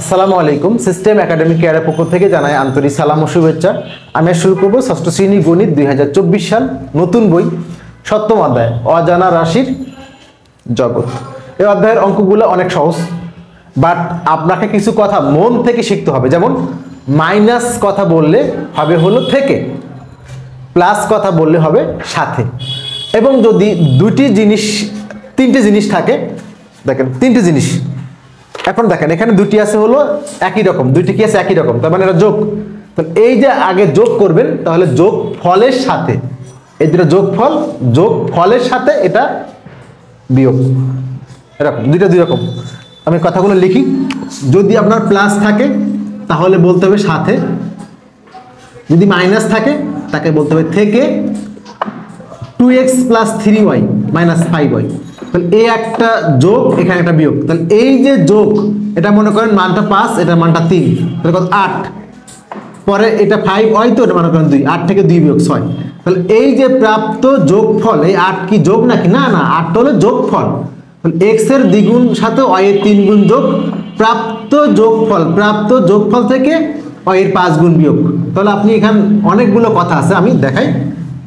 আসসালামু আলাইকুম। System academic কেয়ারের পক্ষ থেকে জানাই আন্তরিক সালাম ও শুভেচ্ছা। আমি শুরু করব ষষ্ঠ শ্রেণী গণিত 2024 সাল নতুন বই সপ্তম অধ্যায় অজানা রাশির জগৎ। এই অধ্যায়ের অঙ্কগুলো অনেক সহজ, বাট আপনাকে কিছু কথা মন থেকে শিখতে হবে। যেমন মাইনাস কথা বললে হবে হলো থেকে, প্লাস কথা বললে হবে সাথে, এবং যদি তিনটে জিনিস থাকে, দেখেন তিনটে জিনিস, এখন দেখেন এখানে দুটি আছে হলো একই রকম, দুইটি কি আছে একই রকম, তার মানে এটা যোগ। তাহলে এই যে আগে যোগ করবেন, তাহলে যোগ ফলের সাথে এই দুটো যোগ ফলের সাথে এটা বিয়োগ, এরকম দুইটা দুই রকম। আমি কথাগুলো লিখি। যদি আপনার প্লাস থাকে তাহলে বলতে হবে সাথে, যদি মাইনাস থাকে তাকে বলতে হবে থেকে। 2x + 3y - 5y, তাহলে এই একটা যোগ, এখানে একটা বিয়োগ। তাহলে এই যে যোগ, এটা মনে করেন মানটা 5, এটা মানটা 3, তাহলে কত 8, পরে এটা 5y, তো এটা মনে করেন 2, 8 থেকে 2 বিয়োগ 6। তাহলে এই যে প্রাপ্ত যোগফল, এই 8 কি যোগ নাকি? না না, 8 হলো যোগফল। তাহলে x এর দ্বিগুণ সাথে y এর 3 গুণ যোগ, প্রাপ্ত যোগফল থেকে y এর 5 গুণ বিয়োগ। তাহলে আপনি এখানে অনেকগুলো কথা আছে, আমি দেখাই,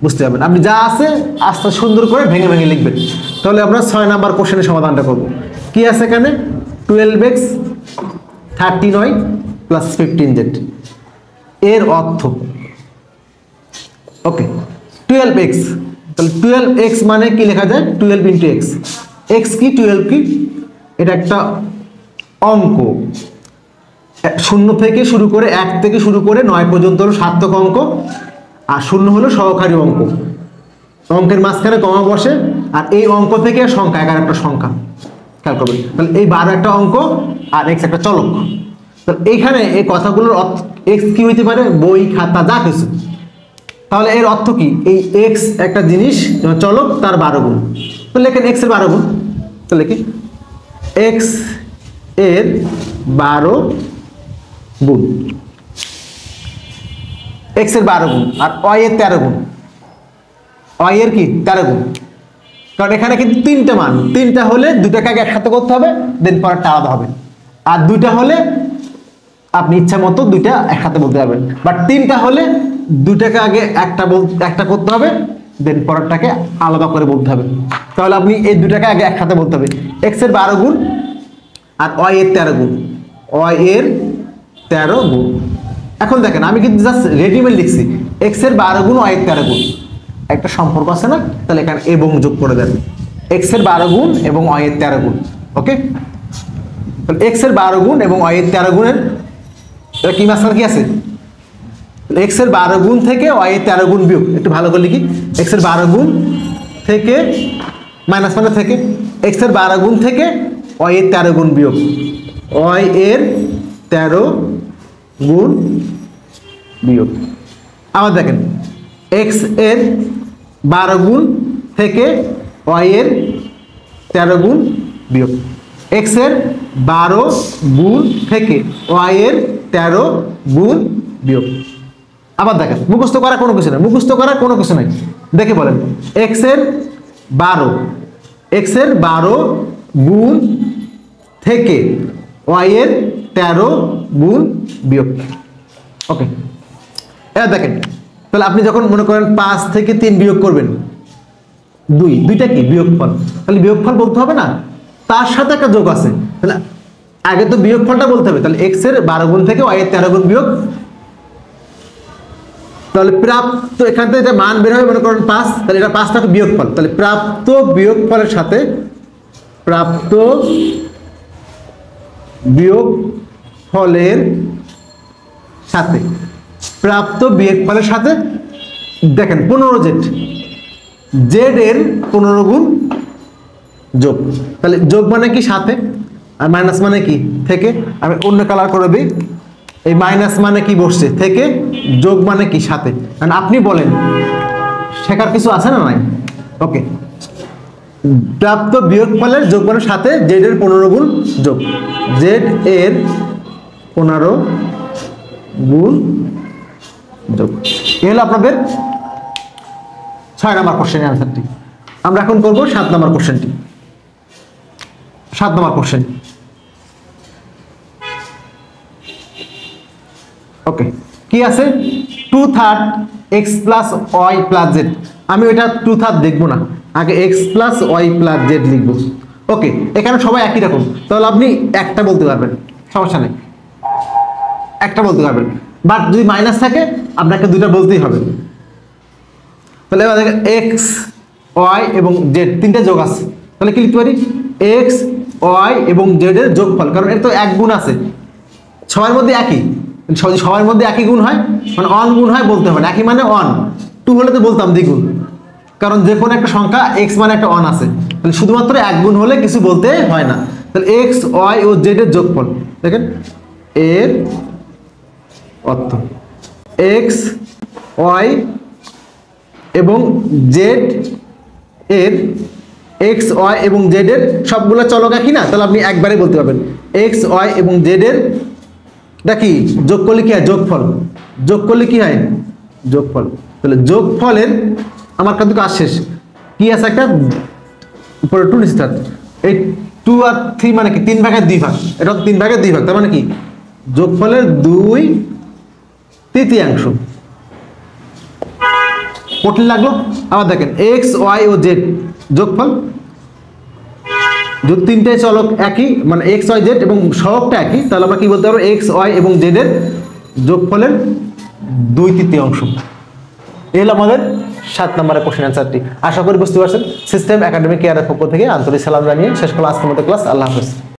বুঝতে পারবেন। আপনি যা আছে আস্তে সুন্দর করে ভেঙে ভেঙে লিখবেন। তাহলে আমরা 6 নাম্বার কোশ্চেনের সমাধানটা করব। কি আছে এখানে? 12x 13y + 15z এর অর্থ, ওকে 12x, তাহলে 12x মানে কি লেখা যায়? 12 × x। x কি, 12 কি? এটা একটা অঙ্ক, 0 থেকে শুরু করে 1 থেকে শুরু করে 9 পর্যন্ত হলো সার্থক অঙ্ক, আর 0 হলো সহকারী অঙ্ক। অঙ্কের মাঝখানে কমা বসে, আর এই অঙ্ক থেকে সংখ্যা 11 একটা সংখ্যা খেয়াল করবেন। তাহলে এই 12 একটা অঙ্ক, আর x একটা চলক। তাহলে এইখানে এই কথাগুলোর অর্থ, x কি হইতে পারে? বই, খাতা, যা কিছু। তাহলে এর অর্থ কি? এই x একটা জিনিস চলক, তার 12 গুণ। তো লেখেন x এর 12 গুণ। তো লিখি x এর 12 গুণ, x এর 12 গুণ, আর y এর 13 গুণ। y এর কি 13 গুণ, কারণ এখানে কিন্তু তিনটা মান, তিনটা হলে দুটাকে আগে একসাথে করতে হবে, দেন পরেরটা আলাদা হবে। আর দুইটা হলে আপনি ইচ্ছা মতো দুইটা একসাথে বলতে পারবেন, বাট তিনটা হলে দুটাকে আগে একটা করতে হবে, দেন পরেরটাকে আলাদা করে বলতে হবে। তাহলে আপনি এই দুটাকে আগে একসাথে বলতে হবে, x এর 12 গুণ আর y এর 13 গুণ, y এর 13 গুণ। এখন দেখেন আমি কিন্তু জাস্ট রেডিমেড লিখছি, x এর 12 গুণ y এর 13 গুণ, একটা সম্পর্ক আছে না? তাহলে এখানে এবং যোগ করে দেন, x এর 12 গুণ এবং y এর 13 গুণ। ওকে, তাহলে x এর 12 গুণ এবং y এর 13 গুণের এটা কি মাঝখানে কি আছে? x এর 12 গুণ থেকে y এর 13 গুণ বিয়োগ। একটু ভালো করে লিখি, x এর 12 গুণ থেকে মাইনাস মানে থেকে, x এর 12 গুণ থেকে y এর 13 গুণ বিয়োগ, y এর 13 গুণ বিয়োগ। আবার দেখেন x এর 12 গুণ থেকে y এর 13 গুণ বিয়োগ, x এর 12 গুণ থেকে y এর 13 গুণ বিয়োগ। আবার দেখেন মুখস্থ করা কোনো কিছু নাই, দেখে বলেন x এর 12 গুণ থেকে y এর 13 গুণ বিয়োগ। ওকে, এটা দেখেন। তাহলে আপনি যখন মনে করেন 5 থেকে 3 বিয়োগ করবেন, দুইটা কি বিয়োগফল, তাহলে বিয়োগফল বলতে হবে না, তার সাথে একটা যোগ আছে। তাহলে আগে তো বিয়োগফলটা বলতে হবে। তাহলে x এর 12 গুণ থেকে y এর 13 গুণ বিয়োগ, তাহলে প্রাপ্ত, এখান থেকে মান বের হবে মনে করেন 5, তাহলে এটা 5টা বিয়োগফল। তাহলে প্রাপ্ত বিয়োগফলের সাথে দেখেন 15z, z এর 15 গুণ যোগ। তাহলে যোগ মানে কি সাথে, আর মাইনাস মানে কি থেকে। আমি অন্য কালার করে দিই, এই মাইনাস মানে কি বসছে থেকে, যোগ মানে কি সাথে। কারণ আপনি বলেন শেখার কিছু আছে না নাই? ওকে, প্রাপ্ত বিয়োগফলের যোগ মানে সাথে z এর 15 গুণ যোগ, z এর 15 গুণ যোগ। এই হলো আপনাদের 6 নম্বর কোশ্চেনের অ্যান্সারটি। আমরা এখন করব 7 নম্বর কোশ্চেনটি। 7 নম্বর কোশ্চেন, ওকে, কি আছে 2/3 x plus Y plus Z. আমি ওইটা 2/3 দেখবো না, আগে x plus Y plus Z লিখবো। ওকে, এখানে সবাই একই রকম, তাহলে আপনি একটা বলতে পারবেন, সমস্যা নেই, একটা বলতে পারবেন। বাট যদি মাইনাস থাকে আপনাকে দুইটা বলতেই হবে। তাহলে এবার দেখেন এক্স ওয়াই এবং জেড তিনটে যোগ আছে, তাহলে কি লিখতে পারি এক্স ওয়াই এবং জেড এর যোগফল, কারণ এর তো এক গুণ আছে, সবার মধ্যে একই, সবার মধ্যে একই গুণ হয় মানে অন গুণ হয় বলতে হবে না, একই মানে অন, 2 হলে তো বলতাম দ্বিগুণ, কারণ যে কোনো একটা সংখ্যা এক্স মানে একটা অন আছে, তাহলে শুধুমাত্র এক গুণ হলে কিছু বলতে হয় না। তাহলে এক্স ওয়াই ও জেড এর যোগফল, দেখেন এর অর্থ এক্স ওয়াই এবং জেড এর, এক্স ওয়াই এবং জেড এর সবগুলো চলক একই না, তাহলে আপনি একবারে বলতে পারবেন এক্স ওয়াই এবং জেড এর এটা কি যোগ করলে কি হয় যোগফল, যোগ করলে কি হয় যোগফল। তাহলে যোগফলের আমার কিন্তু কাজ শেষ, কি আছে একটা উপরে 2 নিচে 3, এই 2 আর 3 মানে কি 3 ভাগের 2 ভাগ, এটা 3 ভাগের 2 ভাগ, তার মানে কি যোগফলের 2/3। কঠিন লাগলো? আবার দেখেন এক্স ওয়াই ও জেড যোগফল, যদি তিনটে চলক একই মানে এক্স ওয়াই জেড এবং সহগটা একই, তাহলে আমরা কি বলতে পারবো এক্স ওয়াই এবং জেড এর যোগফলের 2/3। এই হলো আমাদের 7 নম্বরের কোশ্চেন অ্যান্সারটি। আশা করি বুঝতে পারছেন। সিস্টেম একাডেমিক কেয়ারের পক্ষ থেকে আন্তরিক সালাম জানিয়ে শেষ করলাম আজকের মতো ক্লাস। আল্লাহ হাফেজ।